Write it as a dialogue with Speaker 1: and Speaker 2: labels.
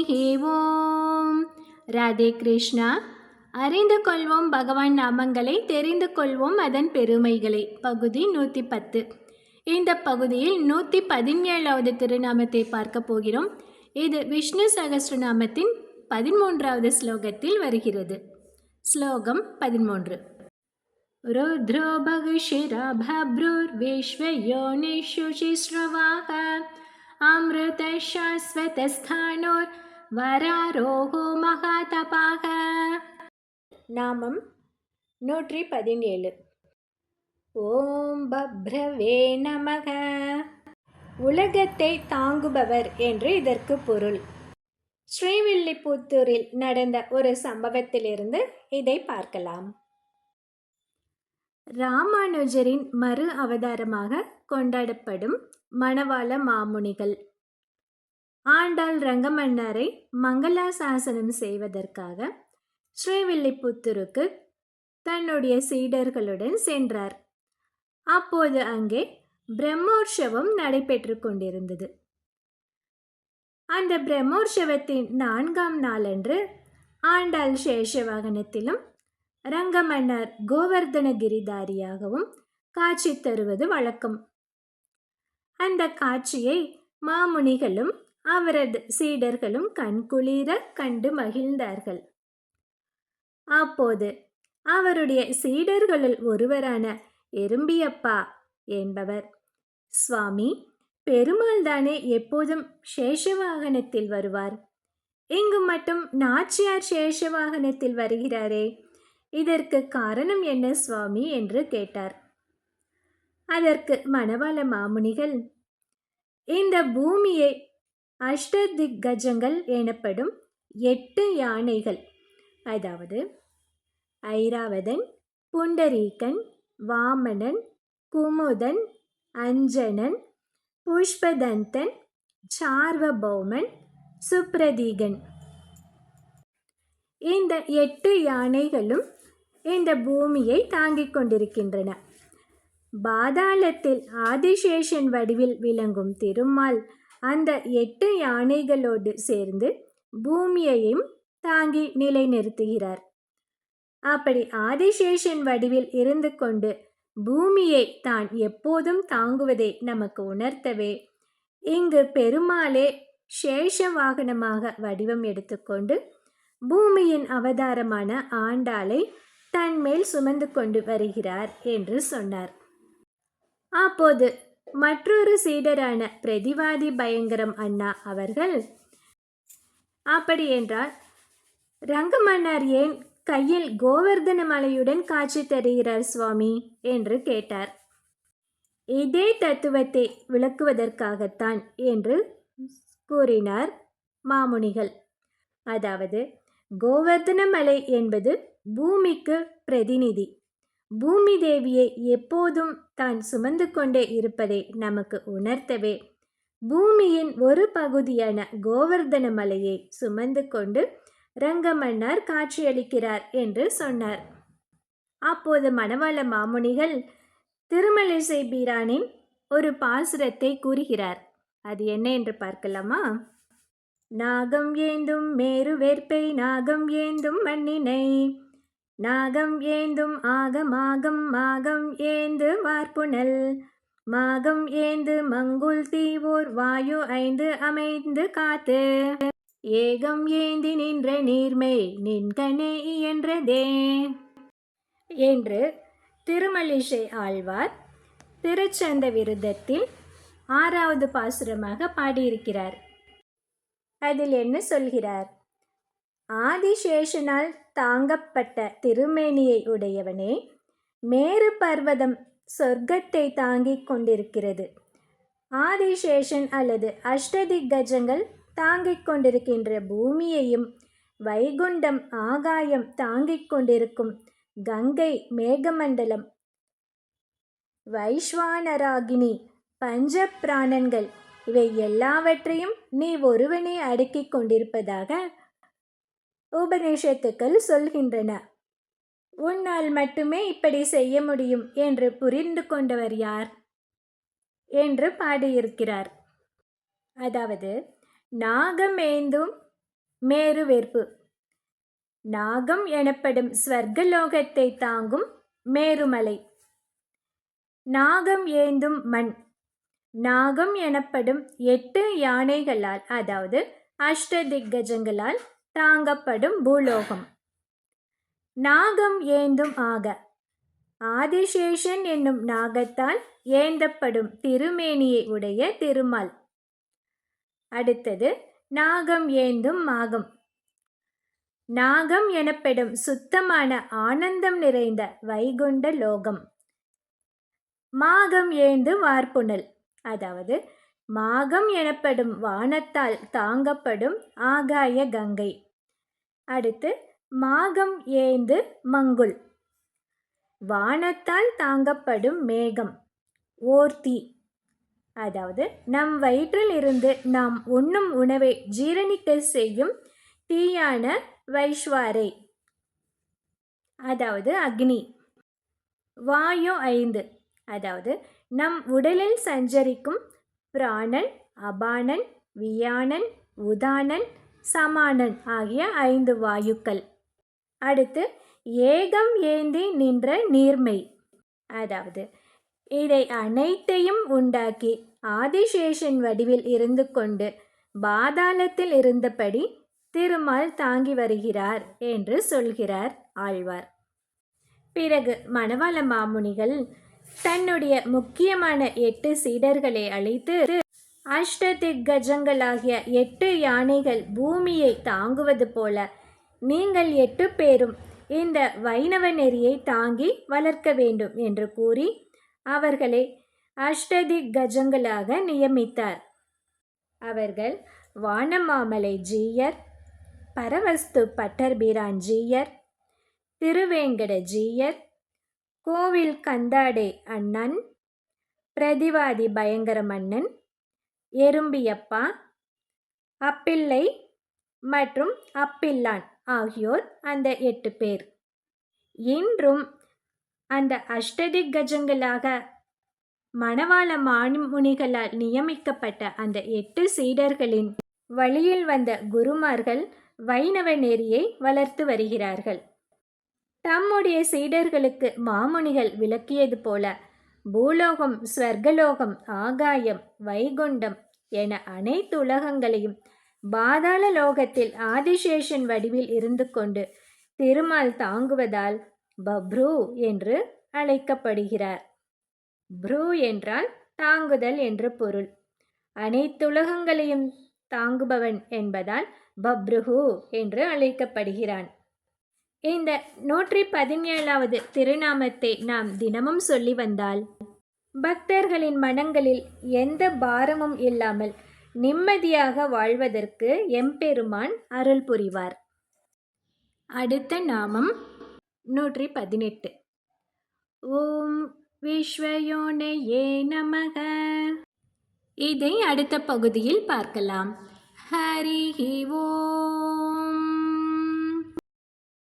Speaker 1: ஹே ஓம். ராதே கிருஷ்ணா. அறிந்து கொள்வோம் பகவான் நாமங்களை, தெரிந்து கொள்வோம் அதன் பெருமைகளை. பகுதி 110. இந்த பகுதியில் 117வது திருநாமத்தை பார்க்க போகிறோம். இது விஷ்ணு சகஸ்ரநாமத்தின் 13வது ஸ்லோகத்தில் வருகிறது. ஸ்லோகம் 13. ருத்ரோ பகுஷிரா பப்ருர் விஸ்வயோனிஷு சிஸ்ரவாஹ அம்ருத சாஸ்வதஸ்தானோர் வராரோஹோ மகாதபாக. நாமம் 117. ஓம் பப்ரவே நமக. உலகத்தை தாங்குபவர் என்று இதற்கு பொருள். ஸ்ரீவில்லிபுத்தூரில் நடந்த ஒரு சம்பவத்திலிருந்து இதை பார்க்கலாம். ராமானுஜரின் மறு அவதாரமாக கொண்டாடப்படும் மணவாள மாமுனிகள் ஆண்டாள் ரங்கமன்னாரை மங்களாசாசனம் செய்வதற்காக ஸ்ரீவில்லிபுத்தூருக்கு தன்னுடைய சீடர்களுடன் சென்றார். அப்போது அங்கே பிரம்மோற்சவம் நடைபெற்று கொண்டிருந்தது. அந்த பிரம்மோற்சவத்தின் 4ஆம் நாளன்று ஆண்டாள் சேஷ வாகனத்திலும் ரங்கமன்னார் கோவர்தன கிரிதாரியாகவும் காட்சி தருவது வழக்கம். அந்த காட்சியை மாமுனிகளும் அவரது சீடர்களும் கண்குளிர கண்டு மகிழ்ந்தார்கள். அப்போது அவருடைய சீடர்களுள் ஒருவரான எறும்பியப்பா என்பவர், சுவாமி, பெருமாள் தானே எப்போதும் சேஷவாகனத்தில் வருவார், இங்கு மட்டும் நாச்சியார் சேஷவாகனத்தில் வருகிறாரே, இதற்கு காரணம் என்ன சுவாமி என்று கேட்டார். அதற்கு மணவாள மாமுனிகள், இந்த பூமியை அஷ்டதிக்கஜங்கள் எனப்படும் 8 யானைகள், அதாவது ஐராவதன், புண்டரீகன், வாமனன், குமுதன், அஞ்சனன், புஷ்பதந்தன், சார்வபௌமன், சுப்ரதீகன், இந்த 8 யானைகளும் இந்த பூமியை தாங்கிக் கொண்டிருக்கின்றன. பாதாளத்தில் ஆதிசேஷன் வடிவில் விளங்கும் திருமால் அந்த 8 யானைகளோடு சேர்ந்து பூமியையும் தாங்கி நிலைநிறுத்துகிறார். அப்படி ஆதிசேஷன் வடிவில் இருந்து கொண்டு பூமியை தான் எப்போதும் தாங்குவதை நமக்கு உணர்த்தவே இங்கு பெருமாளே சேஷ வாகனமாக வடிவம் எடுத்துக்கொண்டு பூமியின் அவதாரமான ஆண்டாளை தன்மேல் சுமந்து கொண்டு வருகிறார் என்று சொன்னார். அப்போது மற்றொரு சீடரான பிரதிவாதி பயங்கரம் அண்ணா அவர்கள், அப்படி என்றால் ரங்கமன்னார் ஏன் கையில் கோவர்தன மலையுடன் காட்சி தருகிறார் சுவாமி என்று கேட்டார். இதே தத்துவத்தை விளக்குவதற்காகத்தான் என்று கூறினார் மாமுனிகள். அதாவது கோவர்தன மலை என்பது பூமிக்கு பிரதிநிதி. பூமி தேவியை எப்போதும் தான் சுமந்து கொண்டே இருப்பதை நமக்கு உணர்த்தவே பூமியின் ஒரு பகுதியான கோவர்தன மலையை சுமந்து கொண்டு ரங்கமன்னார் காட்சியளிக்கிறார் என்று சொன்னார். அப்போது மணவாள மாமுனிகள் திருமழிசை பிரானின் ஒரு பாசுரத்தை கூறுகிறார். அது என்ன என்று பார்க்கலாமா? நாகம் ஏந்தும் மேரு வேற்பை, நாகம் ஏந்தும் மண்ணினை, நாகம் ஏந்தும் ஆகமாகம், மாகம் ஏந்து வார்ப்புணல், மாகம் ஏந்து மங்குல் தீவோர் வாயு 5 அமைந்து காத்து, ஏகம் ஏந்தி நின்ற நீர்மை நின்கணே இயன்றதே என்று திருமழிசை ஆழ்வார் திருச்சந்த விருதத்தில் 6வது பாசுரமாக பாடியிருக்கிறார். அதில் என்ன சொல்கிறார்? ஆதிசேஷனால் தாங்கப்பட்ட திருமேனியை உடையவனே, மேரு பர்வதம் சொர்க்கத்தை தாங்கிக் கொண்டிருக்கிறது. ஆதிசேஷன் அல்லது அஷ்டதிக்கஜங்கள் தாங்கிக் கொண்டிருக்கின்ற பூமியையும், வைகுண்டம் ஆகாயம் தாங்கிக் கொண்டிருக்கும் கங்கை மேகமண்டலம், வைஸ்வானராகினி, பஞ்ச பிராணன்கள், இவை எல்லாவற்றையும் நீ ஒருவனே அடக்கிக் கொண்டிருப்பதாக உபநிஷத்துக்கள் சொல்கின்றன. உன்னால் மட்டுமே இப்படி செய்ய முடியும் என்று புரிந்து கொண்டவர் யார் என்று பாடியிருக்கிறார். அதாவது நாகமேந்தும் மேருவேற்பு. நாகம் எனப்படும் ஸ்வர்கலோகத்தை தாங்கும் மேருமலை. நாகம் ஏந்தும் மண். நாகம் எனப்படும் 8 யானைகளால், அதாவது அஷ்டதிக்கஜங்களால் தாங்கப்படும் பூலோகம். நாகம் ஏந்தும் ஆக. ஆதிசேஷன் என்னும் நாகத்தால் ஏந்தப்படும் திருமேனியை உடைய திருமால். அடுத்தது நாகம் ஏந்தும் மாகம். நாகம் எனப்படும் சுத்தமான ஆனந்தம் நிறைந்த வைகுண்ட லோகம். மாகம் ஏந்து வார்ப்புணல், அதாவது மாகம் எனப்படும் வானத்தால் தாங்கப்படும் ஆகாய கங்கை. அடுத்து மாகம் ஏந்து மங்குல், வானத்தால் தாங்கப்படும் மேகம், ஓர்த்தி, அதாவது நம் வயிற்றில் இருந்து நாம் உண்ணும் உணவை ஜீரணிக்க செய்யும் தீயான வைஸ்வாரை, அதாவது அக்னி. வாயு 5, அதாவது நம் உடலில் சஞ்சரிக்கும் பிராணன், அபானன், வியானன், உதானன், சமானன் ஆகிய 5 வாயுக்கள். அடுத்து ஏகம் ஏந்தி நின்ற நீர்மை, அதாவது இதை அனைத்தையும் உண்டாக்கி ஆதிசேஷன் வடிவில் இருந்து கொண்டு பாதாளத்தில் இருந்தபடி திருமால் தாங்கி வருகிறார் என்று சொல்கிறார் ஆழ்வார். பிறகு மணவாள மாமுனிகள் தன்னுடைய முக்கியமான 8 சீடர்களை அழைத்து, அஷ்டதிக்கஜங்களாகிய 8 யானைகள் பூமியை தாங்குவது போல நீங்கள் 8 பேரும் இந்த வைணவ நெறியை தாங்கி வளர்க்க வேண்டும் என்று கூறி அவர்களை அஷ்டதிக்கஜங்களாக நியமித்தார். அவர்கள் வானமாமலை ஜீயர், பரவஸ்து பட்டர்பிரான் ஜீயர், திருவேங்கட ஜீயர், கோவில் கந்தாடே அண்ணன், பிரதிவாதி பயங்கர மன்னன், எறும்பியப்பா, அப்பிள்ளை மற்றும் அப்பில்லான் ஆகியோர் அந்த 8 பேர். இன்றும் அந்த அஷ்டதிக்கஜங்களாக மணவாள மாமுனிகளால் நியமிக்கப்பட்ட அந்த 8 சீடர்களின் வழியில் வந்த குருமார்கள் வைணவ நெறியை வளர்த்து வருகிறார்கள். தம்முடைய சீடர்களுக்கு மாமுனிகள் விளக்கியது போல பூலோகம், ஸ்வர்கலோகம், ஆகாயம், வைகுண்டம் என அனைத்து உலகங்களையும் பாதாள லோகத்தில் ஆதிசேஷன் வடிவில் இருந்து கொண்டு திருமால் தாங்குவதால் பப்ரு என்று அழைக்கப்படுகிறார். ப்ரூ என்றால் தாங்குதல் என்று பொருள். அனைத்துலகங்களையும் தாங்குபவன் என்பதால் பப்ருஹு என்று அழைக்கப்படுகிறான். இந்த 117வது திருநாமத்தை நாம் தினமும் சொல்லி வந்தால் பக்தர்களின் மனங்களில் எந்த பாரமும் இல்லாமல் நிம்மதியாக வாழ்வதற்கு எம்பெருமான் அருள் புரிவார். அடுத்த நாமம் 118. ஓம் விஸ்வயோனயே நமக. இதை அடுத்த பகுதியில் பார்க்கலாம். ஹரி ஓம்.